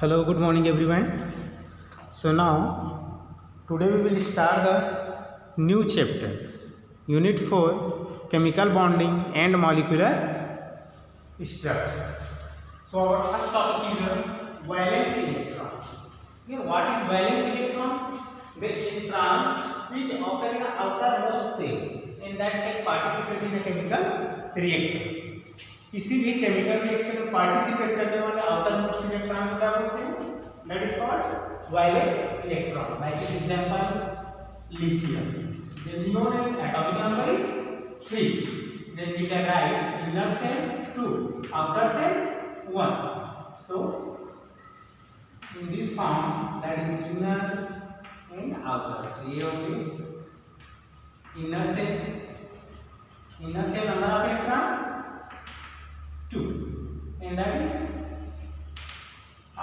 Hello, good morning everyone. So now today we will start the new chapter, Unit 4, Chemical Bonding and Molecular Structures. So our first topic is valence electrons. Here, what is valence electrons? The electrons which occur in the outermost cells and that can participate in a chemical reactions. किसी भी chemical reaction में participate करने वाले outer most electron को क्या बोलते हैं? That is called valence electron. Like example lithium. The known as atomic number is 3. Then we can write inner shell 2, outer shell 1. So in this form that is inner and outer. So ये होगी inner shell number of electron 2, and that is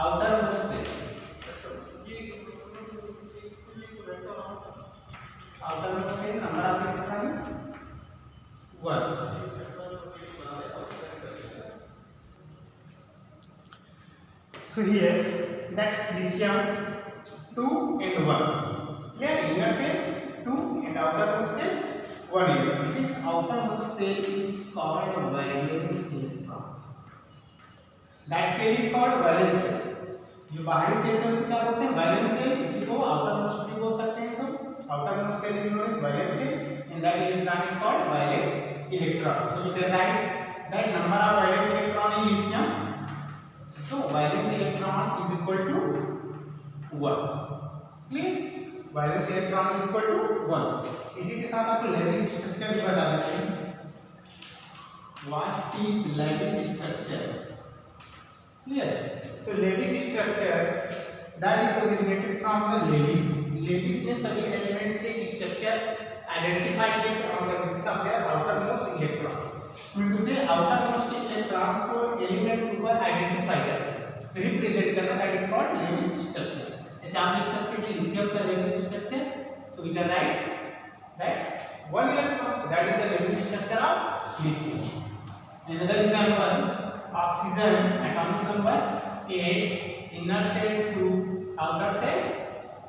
outermost cell. Outermost cell number of electrons is 1. So here that lithium 2 and 1. Here inner cell 2 and outermost cell 1. This outermost cell is called valence electron. That cell is called valence cell. जो बाहरी cell है उसको क्या बोलते हैं? Valence shell. इसी को outer most भी बोल सकते हैं. So outer most shell is known as valence shell and that electron is called valence electron. So we can write that number of valence electron in lithium. So valence electron is equal to 1. Clear? Valence electron is equal to 1. इसी के साथ आपको Levi's structure भी बता देते हैं. What is Lewis structure? Clear? So Lewis structure that is originated from the Lewis. Lewis ने सभी elements के structure identify किए on the basis of their outermost electrons. उनको से outermost electrons को element के ऊपर identify करना, represent करना, that is called Lewis structure. ऐसे आप लिख सकते हैं कि lithium का Lewis structure. So we can write that one electron. So that is the Lewis structure of lithium. Another example. Oxygen atomic number 8, inner shell 2, outer shell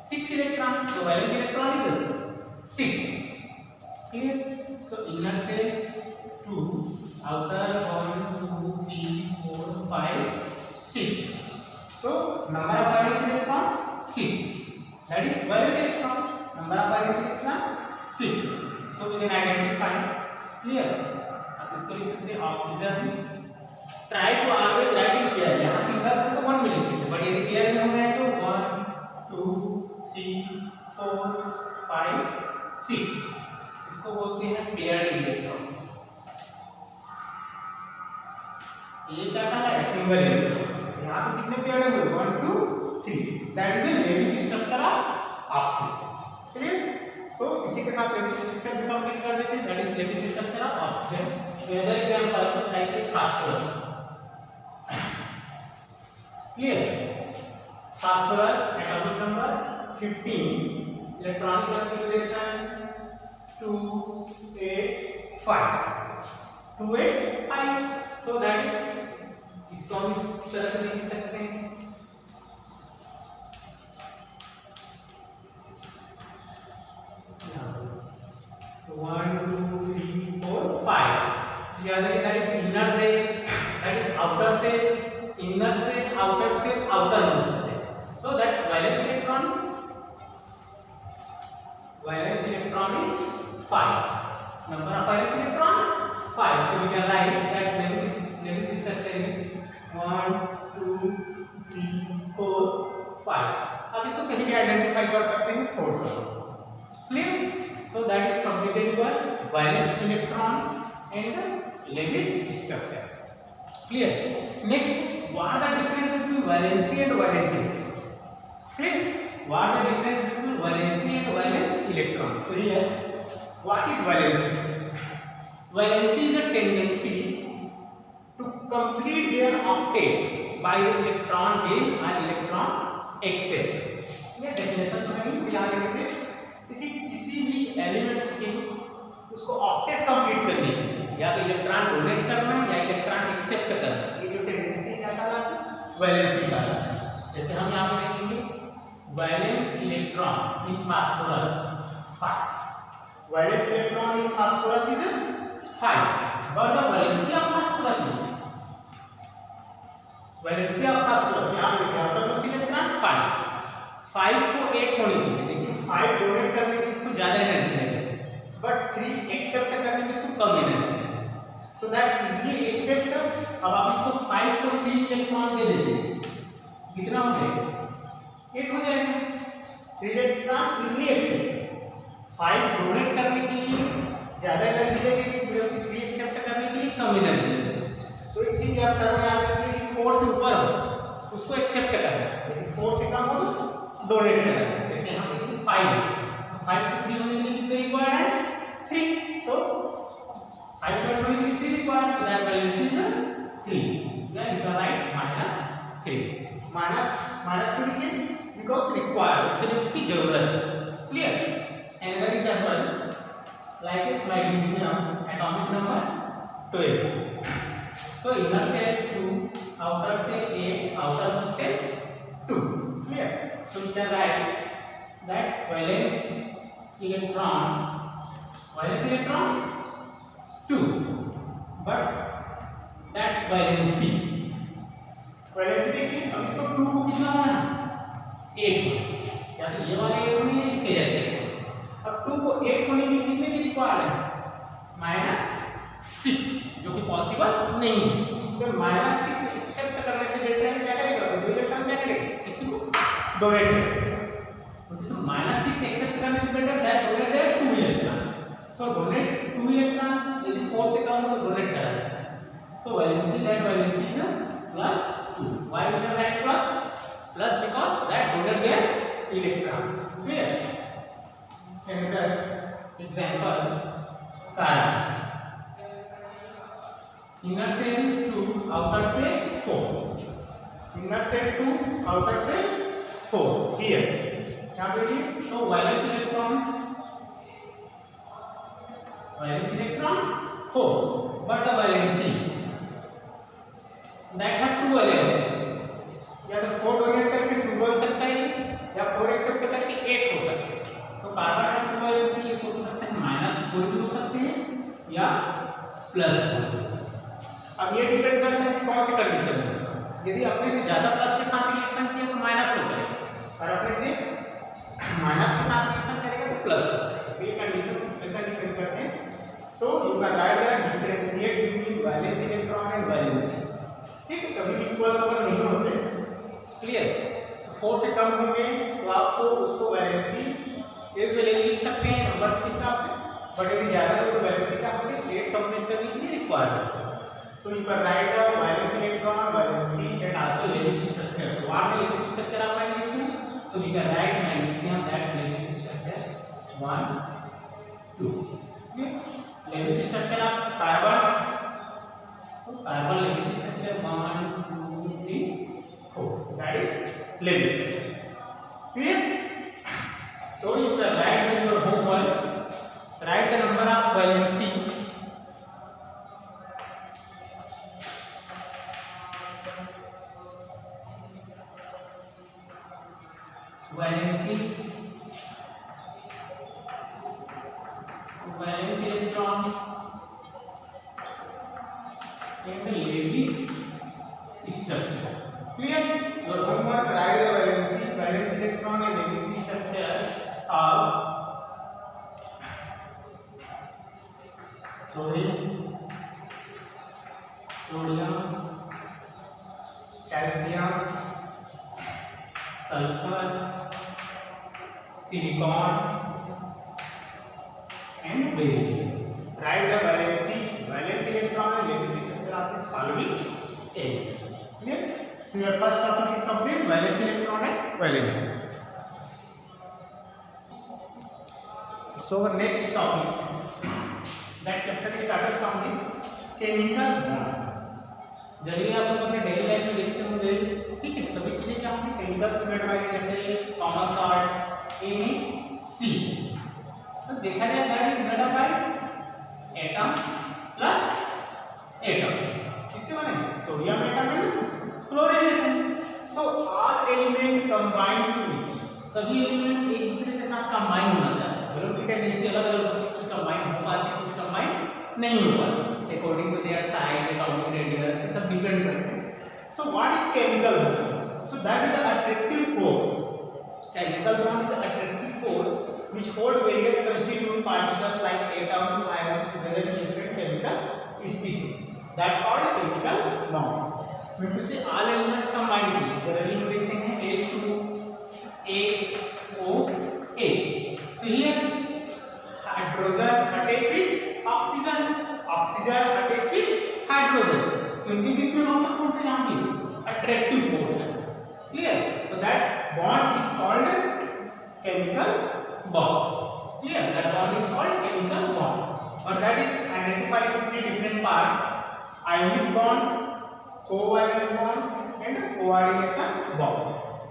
6 electron. So valence electron is 6. Clear? So inner shell 2, outer 1, 2, 3, 4, 5, 6. So number of valence electron 6. That is valence electron. Number of valence electron 6. So we can identify. Clear? अब इसको लिख सकते हैं oxygen. Try to always write in pair. यहाँ single तो 1 में लिखेंगे but यदि पेयर में होना है तो 1 2 3 4 5 6. इसको बोलते हैं पेयर्ड इलेक्ट्रॉन. ये क्या कहा है? Single electron. यहाँ पे कितने पेयर्ड हुए? 1 2 3. That is a Lewis structure of oxygen. Clear? So इसी के साथ लेविस स्ट्रक्चर भी कंप्लीट कर देते हैं. That is Lewis structure of oxygen. Other example like this phosphorus. Clear? Phosphorus atomic number 15, electronic configuration 2 8 5. 2 8 5. So that is इसको हम इस तरह से लिख सकते हैं. So 1 2 3 4 5. So याद रखिए that is inner cell, that is outer cell, inner cell, outer cell, outermost cell. So that's valence electron is 5. Number of valence electron 5. So we can write that Lewis structure is 1 2 3 4 5. अब इसको कहीं भी identify कर सकते हैं 4 से. Clear? So that is completed your valence electron and Lewis structure. Clear? Next, what are the difference between valency and valence electrons? Clear? What are the difference between valency and valence electron? So here, what is valency? Valency is a tendency to complete their octet by the electron gain or electron exchange. ये definition तो नहीं याद रखिए. देखिए किसी भी elements के उसको ऑक्टेट कंप्लीट करने के लिए या तो इलेक्ट्रॉन डोनेट करना या इलेक्ट्रॉन एक्सेप्ट करना, ये जो टेंडेंसी क्या कहलाती है? वैलेंसी कहलाती है. जैसे हम यहाँ पे लिखेंगे valence electron in phosphorus 5, valence electron in phosphorus is 5, but the valency of phosphorus is, valency of phosphorus यहाँ पे देखिए आउटरमोस्ट इलेक्ट्रॉन 5 को 8 होने के लिए देखिए 5 डोनेट करने में इसको ज्यादा एनर्जी लगेगी, बट 3 एक्सेप्ट करने में इसको कम एनर्जी लगेगी, सो दैट इजीली एक्सेप्ट। अब आप इसको 5 को 3 इलेक्ट्रॉन दे देंगे, कितना हो जाएगा 8 हो जाएगा, 3 इलेक्ट्रॉन इजीली एक्सेप्ट। 5 डोनेट करने के लिए ज्यादा एनर्जी लगेगी, जबकि 3 एक्सेप्ट करने के लिए कम एनर्जी लगेगी। तो एक चीज आप करो याद रखिए कि 4 से ऊपर हो उसको एक्सेप्ट करना है, यदि 4 से कम हो तो डोनेट करना है। जैसे यहाँ पे 5 तो 5 को 3 होने के लिए कितना रिक्वायर्ड है 3, सो 5 को होने के लिए 3 required, so that valency is 3, या यू कैन राइट -3, माइनस क्यों लिखे बिकॉज़ रिक्वायर्ड, इतनी उसकी जरूरत है। Clear? Another example like this magnesium atomic number 12, so inner cell 2, outer cell 8, outermost cell 2. Clear? So we can write that valence electron 2, but that's valency देखिए। अब इसको 2 को कितना होना 8 या तो ये वाला 8 होनी है इसके जैसे। अब 2 को 8 होने के लिए कितने की रिक्वायर्ड है -6, जो कि पॉसिबल नहीं है। तो -6 एक्सेप्ट करने से बेटर है क्या करेगा, दो इलेक्ट्रॉन क्या करेगा किसी को डोनेट करेगा, तो -6 एक्सेप्ट करने से better that donate their 2 electrons, so donate 2 electrons, यदि 4 से कम हो तो डोनेट करा जाएगा। So valency is +2, why we can write plus because that donate their electrons. Clear? Another example, carbon, inner cell 2, outer cell 4, inner cell 2, outer cell 4 here, क्या बोलिए? So valence electron 4, but the valency that have 2 valency, या तो 4 donate करके 2 बन सकता है या 4 accept करके 8 हो सकता है। तो कार्बन का 2 वैलेंसी ये हो सकते हैं -4 भी हो सकते हैं या +4। अब ये डिपेंड करता है कि कौन सी कंडीशन में, यदि अपने से ज्यादा प्लस के साथ रिएक्शन किया तो माइनस हो जाएगा, और अपने से माइनस के साथ रिएक्शन करेगा तो प्लस हो जाएगा। तो ये कंडीशन सिचुएशन डिपेंड करते हैं। सो you can write that differentiate between valence electron and valency. ठीक है, कभी इक्वल नंबर नहीं होते। क्लियर? 4 से कम होंगे तो आपको उसको वैलेंसी इस वैल्यू लिख सकते हैं नंबर्स के हिसाब से, बट यदि ज्यादा हो तो वैलेंसी का हमें 8 कंप्लीट करने के लिए रिक्वायर्ड है। So you can write the valence electron, valency and also Lewis structure. What is Lewis structure of magnesium? So we can write magnesium that's Lewis structure 1 2। Lewis structure of carbon, so carbon Lewis structure 1 2 3 4, that is Lewis structure. Clear? So you can write in your homework, write the number of valency electron and the Lewis structure. Clear? Your homework, write the valence electron and Lewis structure of chlorine, sodium, calcium, sulfur, silicon and barium. Write the valence electron and Lewis structure of this following elements. Clear? So your first topic is complete, valence electron and valency. So our next topic, that chapter is started from this chemical bond. जैसे आप लोग अपने daily life में देखते होंगे, ठीक है, सभी चीजें क्या होंगी केमिकल से मेड वाली, जैसे कॉमन सॉल्ट NaC। तो देखा जाए that is made up by atom plus atoms. किससे बने? Sodium atom and chlorine atoms. So all elements combine to each. सभी एलिमेंट्स एक दूसरे के साथ कंबाइन होना चाहते हैं। वेलोसिटी की टेंडेंसी अलग अलग होती है, कुछ कंबाइन हो पाती है, कुछ कंबाइन नहीं हो पाती, according to their size, according radius, ये सब डिपेंड करते हैं। So what is chemical bond? So that is a attractive force. Chemical bond is an attractive force which hold various constituent particles like atoms and ions together in different chemical species. That called chemical bonds. We to say all elements combined with each other. हम देखते हैं H2, H, O, H. So here hydrogen attached with oxygen, oxygen attached with hydrogen. So इनके बीच में कौन सा force है यहाँ पे? Attractive force है. Clear? So that bond is called chemical bond. Clear? That bond is called chemical bond. But that is identified with three different parts: ionic bond, covalent bond, and coordination bond.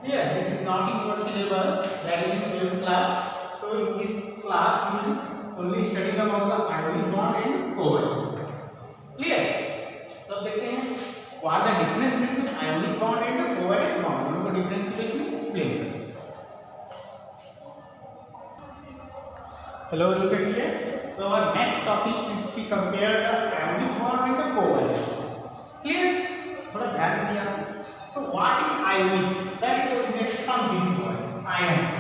Clear? This is not in your syllabus. That is in 12th class. So in this class we will only study about the ionic bond and covalent. Clear? So देखते हैं what are the difference between ionic bond and covalent bond. उनको difference के बीच में explain करें. Hello, look at here. So our next topic we compare the ionic bond and the covalent. Clear? थोड़ा ध्यान दिया. So what is ionic? That is originated from this word, ions.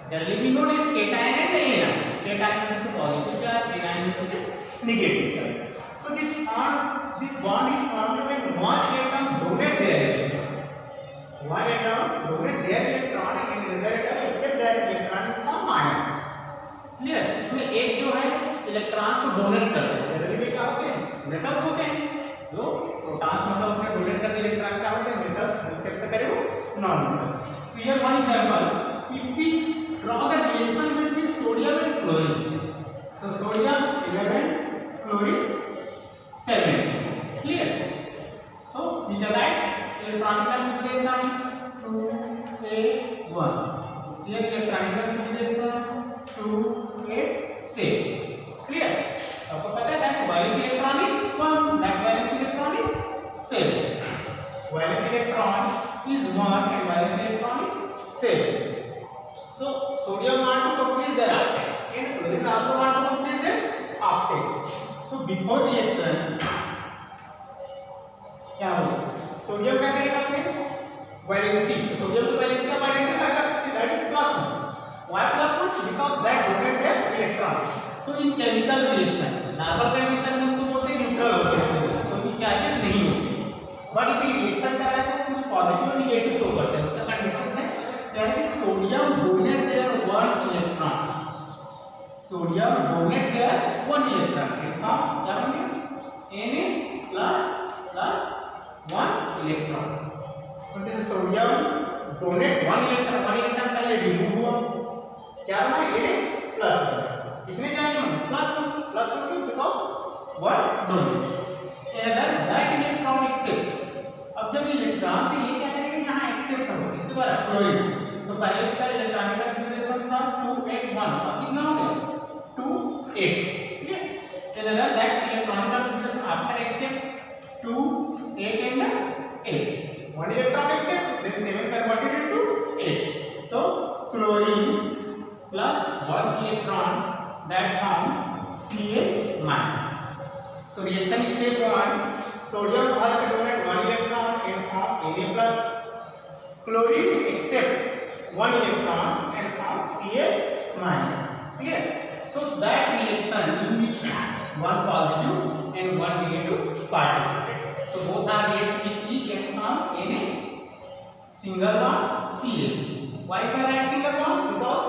Generally we know as cation and anion. Cation means positive charge, anion means negative charge. So this bond is formed when one atom donates their electron. One atom donates their electron and another atom accept that electron from ions. Clear? इसमें एक जो है electrons को donate करता है। Generally में क्या होते हैं? मेटल्स होते हैं। जो प्रोटॉन्स मतलब अपने डोनेट करते इलेक्ट्रॉन क्या होते हैं? मेटल्स एक्सेप्ट करे वो non metals. So here one example, if we draw the reaction between sodium and chlorine. So sodium 11, chlorine 7. Clear? So we can write electronic configuration 2 8 1. Here electronic configuration 2 8 6. Clear? आपको पता है that valence electron is 1, that valence electron is 7. Valence electron is 1 and valence electron is 7. So sodium want to complete their octet and chlorine also want to complete their octet. So before reaction क्या होगा? Sodium क्या करेगा अपने valency, तो sodium की valency हम identify कर सकते हैं, that is +1. Why +1? Because that donate their electron. So in chemical reaction, normal condition में उसको बोलते हैं न्यूट्रल होते हैं, क्योंकि चार्जेस नहीं होते. बट यदि रिएक्शन कर रहा है तो कुछ पॉजिटिव और नेगेटिव शो करते हैं. उसका कंडीशन है that is sodium donate their 1 electron. Sodium donate their 1 electron. And form क्या बनेगा? Na plus 1 electron. So this is sodium donate 1 electron. 1 electron पहले remove हुआ. क्या बना? Na plus 1. कितने चाहिए हमें? plus 1 because 1 donate. Another that electron accept. अब जब इलेक्ट्रॉन से ये क्या करेंगे? यहाँ एक्सेप्ट होगा. इसके बाद क्लोरीन. सो पहले इसका इलेक्ट्रॉनिक कॉन्फ़िगरेशन था 2 8 1. अब कितना हो गया? 2 8. ठीक है? Another that's electronic configuration after accept 2 8 and 8. One electron accept, then 7 converted into 8. So chlorine plus 1 electron that form Ca minus. So reaction step 1, sodium first donate 1 electron and form Na plus. Chlorine accept 1 electron and form Ca minus. Clear? So that reaction in which one positive and one negative participate. So both are react with each and form Na single bond Cl. Why can I write single bond? Because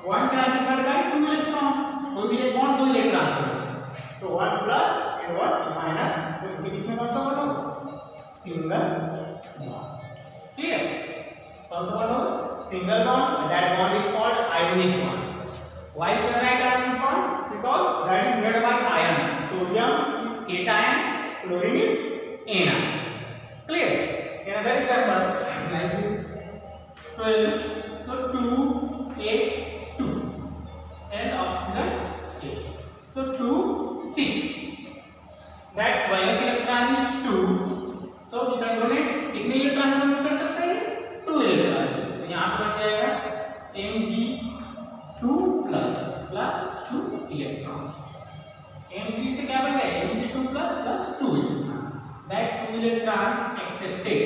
one charge is divided by 2 electrons. कोई भी एक bond 2 electron से बनेगा. So one plus and one minus. So इनके बीच में कौन सा bond होगा? Single bond. Clear? कौन सा बॉन्ड होगा? Single bond. That bond is called ionic bond. Why can I write ionic bond? Because that is made by ions. Sodium is cation, chlorine is anion. Clear? Another example like this 12. So 2 8 2 and oxygen 8. So 2 6. That's valence electron is 2. So we can donate कितने electron donate कर सकते हैं? 2 electron. So यहाँ Mg2 plus 2 electron. Mg से क्या बन गया Mg2 plus 2 electron, that 2 electrons accepted.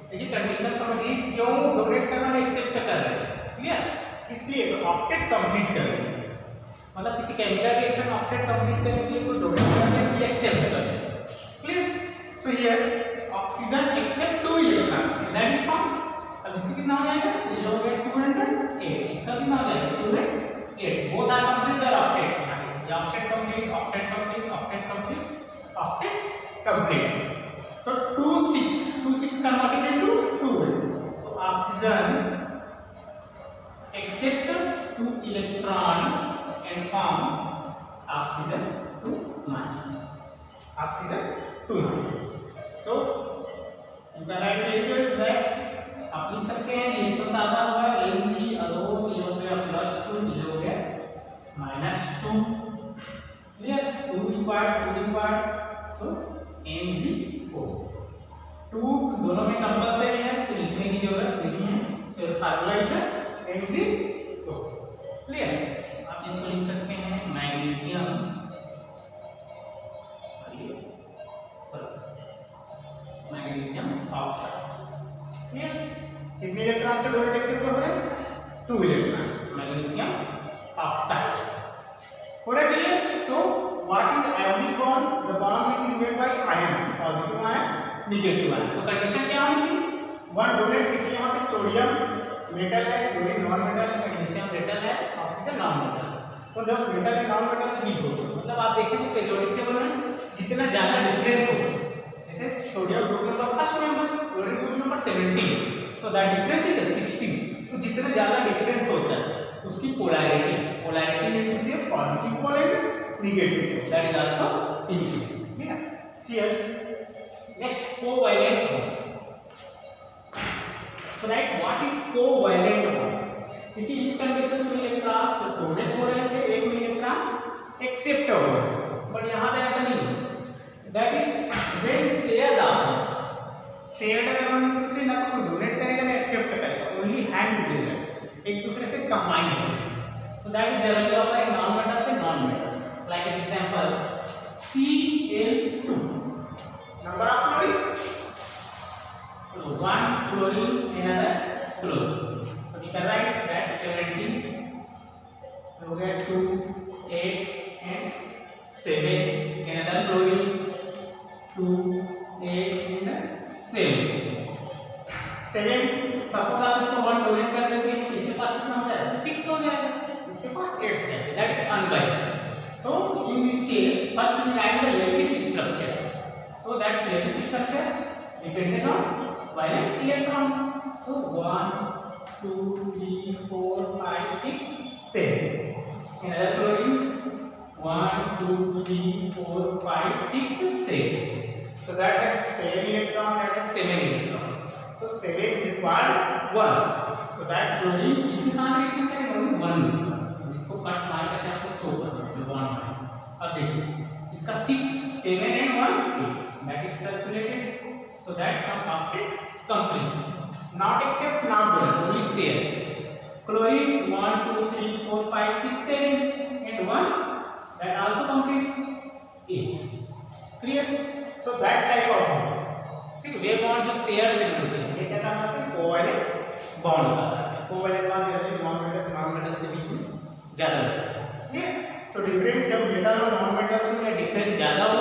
देखिए कंडीशन समझिए, क्यों डोनेट कर रहे हैं, एक्सेप्ट कर रहे हैं, क्लियर? इसलिए तो ऑक्टेट कंप्लीट कर रहे हैं, मतलब किसी केमिकल रिएक्शन ऑक्टेट कंप्लीट करने के लिए कोई डोनेट कर रहे हैं, ये एक्सेप्ट कर रहे हैं, clear? So here oxygen accept 2 electrons, that is found. अब इसका कितना हो जाएगा, ये हो गया 208, इसका कितना हो जाएगा 208, both are complete the octet, ये octet complete, octet complete, octet complete, octet complete. So 26 converted into 12. So oxygen accept 2 electron and form oxygen 2 minus. Oxygen 2 minus. So you can write here that आप लिख सकते हैं reaction आता होगा Mg alone ये हो गया +2 ये हो गया -2, क्लियर? 2 रिक्वायर्ड, so Mg2 दोनों में कंपलसरी है तो लिखने की जरूरत नहीं है। So formula is Mg2, clear? आप इसको लिख सकते हैं मैग्नीशियम, मैग्नीशियम ऑक्साइड, क्लियर? कितने इलेक्ट्रॉन्स का डोनेट एक्सेप्ट हो रहा है 2 इलेक्ट्रॉन्स, मैग्नीशियम ऑक्साइड, हो रहा है, clear? So what is ionic bond, the bond which is made by ions, positive ion negative ions. तो कंडीशन क्या होनी चाहिए, वन डोनेट, देखिए यहाँ पे सोडियम मेटल है, क्लोरीन नॉन मेटल है, मैग्नीशियम मेटल है, ऑक्सीजन नॉन मेटल है, तो जब मेटल और नॉन मेटल के बीच होता है, मतलब आप देखेंगे पीरियोडिक टेबल में जितना ज्यादा डिफरेंस हो, जैसे sodium group number first number, chlorine group number 17, so that difference is 16, तो जितना ज्यादा डिफरेंस होता है उसकी पोलैरिटी में कुछ है positive polarity, negative, that is also increase, clear? Next, covalent bond. So right, what is covalent bond? देखिए इस कंडीशन में इलेक्ट्रॉन्स डोनेट हो रहे थे, एक में इलेक्ट्रॉन्स एक्सेप्ट हो रहे थे, बट यहाँ पे ऐसा नहीं है। दैट इज व्हेन शेयर्ड आप शेयर्ड अगर हम उसे ना तो कोई डोनेट करेगा ना एक्सेप्ट करेगा, ओनली हैंड टुगेदर, एक दूसरे से कंबाइन है। So that is generally apply non metal से non metals, like example Cl2, number of chlorine, so one chlorine, another chlorine, so we can write that 17 हो गया 2 8 and 7, another chlorine 2 8 and 7, suppose आप इसको 1 donate कर देते हैं, इसके पास कितना हो जाएगा 6 हो जाएगा, इसके पास 8 है, that is unbind. So in this case first we write the Lewis structure, so that's Lewis structure dependent on valence electron, so 1 2 3 4 5 6 7, another chlorine 1 2 3 4 5 6 7, so that has 7 electron, that has 7 electron, so 7 required once, so that chlorine इसके साथ reaction करेगा 1, इसको cut मार के आपको show करना है 1। अब देखिए इसका 6 7 and 1 8, that is circulated, so that's completed complete, not accept, not donate, only share. Chlorine 1 2 3 4 5 6 7 and 1, that also complete 8, clear? So that type of bond, ठीक है, वे बॉन्ड जो शेयर से बनते हैं ये क्या नाम होता है, कोवैलेंट बॉन्ड होता है। Covalent bond generally non metals के बीच में ज्यादा होता है, ठीक है? सो डिफरेंस जब मेटल और नॉन मेटल्स में डिफरेंस ज्यादा हो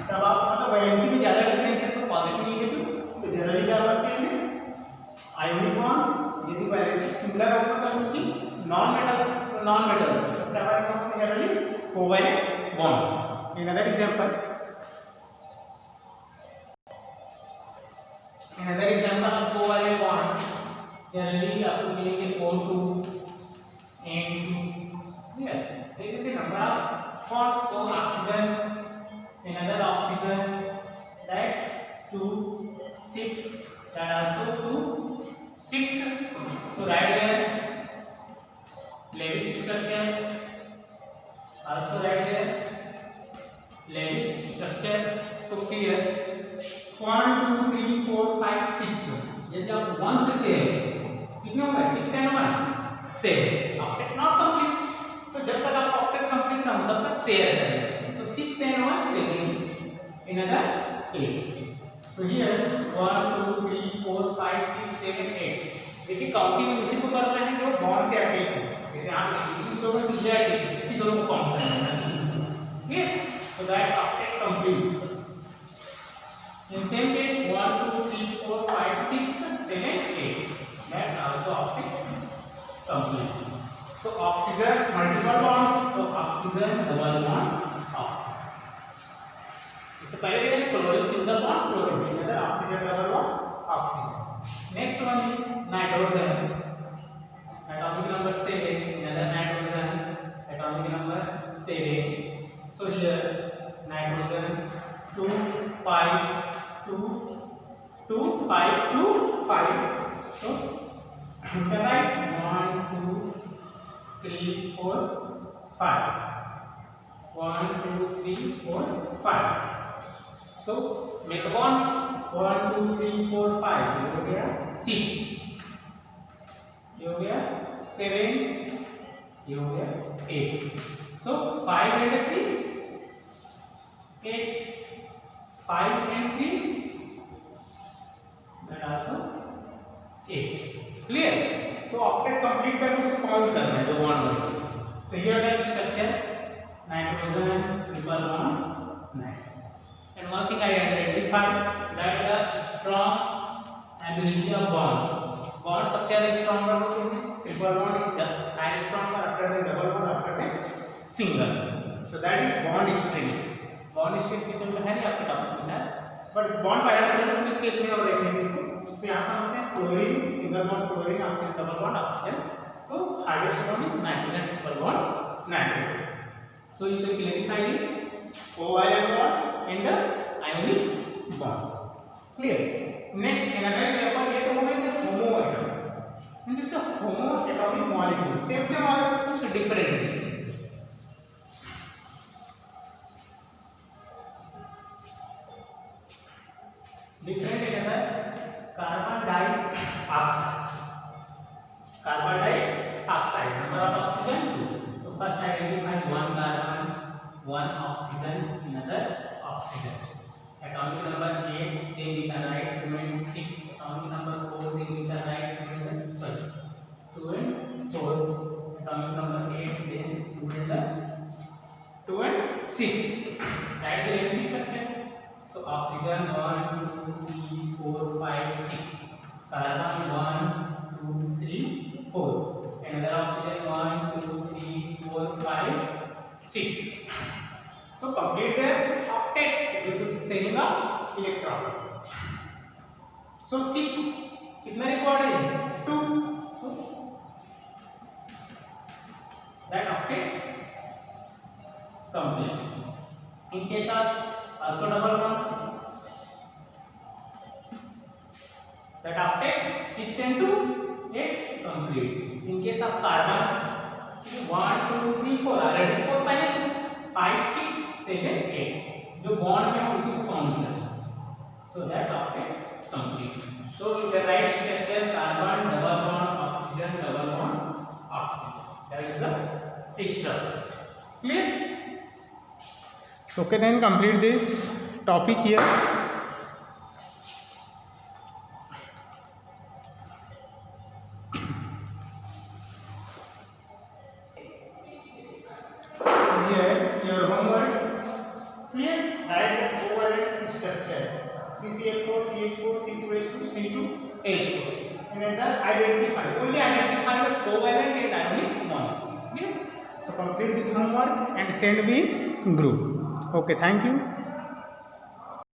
तब आप मतलब वैलेंसी में ज्यादा डिफरेंस है, सो पॉजिटिव नेगेटिव, तो जनरली क्या करते हैं आयोनिक बॉन्ड, यदि वैलेंसी सिमिलर होगा तो उनकी नॉन मेटल्स तो क्या करते हैं generally covalent bond. Another example of covalent bond generally आपको मिलेंगे O2 N2, yes, there is the number of bonds, so oxygen, another oxygen, that 2 6, that also 2 6, so right here Lewis structure, also right there Lewis structure, so clear 1 2 3 4 5 6, यदि आप 1 से कितने होगा 6 and 1 7 octet not complete. सो जब तक आपका octet complete ना हो तब तक शेयर करें. सो 6 and 1 7, another 8. So here 1 2 3 4 5 6 7 8. देखिए काउंटिंग उसी को करना है जो बॉन्ड से अटैच है. जैसे आप इन दोनों से ये अटैच है, इसी दोनों को काउंट करना है. ठीक है. So that's octet complete. In same case 1 2 3 4 5 6 7 8. That's also octet complete. So oxygen multiple bonds. So oxygen double bond oxygen. इससे पहले देखते हैं chlorine single bond chlorine. another oxygen double bond oxygen. Next one is nitrogen. Atomic number 7. Another nitrogen. Atomic number 7. So here nitrogen 2 5 2 2 5 2 5. So you can write 1 2 3 4 5. 1 2 3 4 5. So make a bond. 1 2 3 4 5. ये हो गया 6. ये हो गया 7. ये हो गया 8. So 5 and 3 8. 5 and 3 that also 8. Clear? So octet complete पर उसको काउंट करना है जो बॉन्ड बनेगा. So here that structure nitrogen triple bond nitrogen. And one thing I identify that the strong ability of bonds. Bonds सबसे ज़्यादा stronger होते हैं. Triple bond is higher stronger after the double bond after the single. So that is bond strength. Bond strength चीज़ों में है नहीं आपके topic में शायद. But bond parameters में केस में और देखेंगे इसको. So यहाँ समझते हैं chlorine single bond chlorine oxygen double bond oxygen. So hardest bond is nitrogen triple bond nitrogen. So you can clarify this covalent bond and the ionic bond. Clear? Next another example ये तो हो गए थे homo atoms. In this homo atomic molecule same molecule कुछ different है. Different another carbon dioxide. Carbon dioxide. Number of oxygen 2. So first identify one carbon, one oxygen, another oxygen. Atomic number 8, then we can write 2 and 6. Atomic number 4, then we can write 2 and 4. Atomic number 8, then 2 and 6. Write the MC structure. So oxygen 1 2 3 4 5 6. Carbon 1 2 3 4. Another oxygen 1 2 3 4 5 6. So complete the octet due to the sharing of electrons. So 6 कितना required है 2. So that octet complete. In case of also double bond, that octet 6 and 2 8 complete. In case of carbon 1 2 3 4 already 4 पहले से 5 6 7 8 जो bond में है उसी को count करना. So that octet complete. So you can write structure carbon double bond oxygen double bond oxygen. That is the structure. Clear? Okay, then complete this topic here. So here your homework. Clear? Write the covalent structure. CCl4, CH4, C2H2, C2H4. And then identify. Only identify the covalent and ionic molecules. Clear? So complete this homework and send me group. Okay, thank you.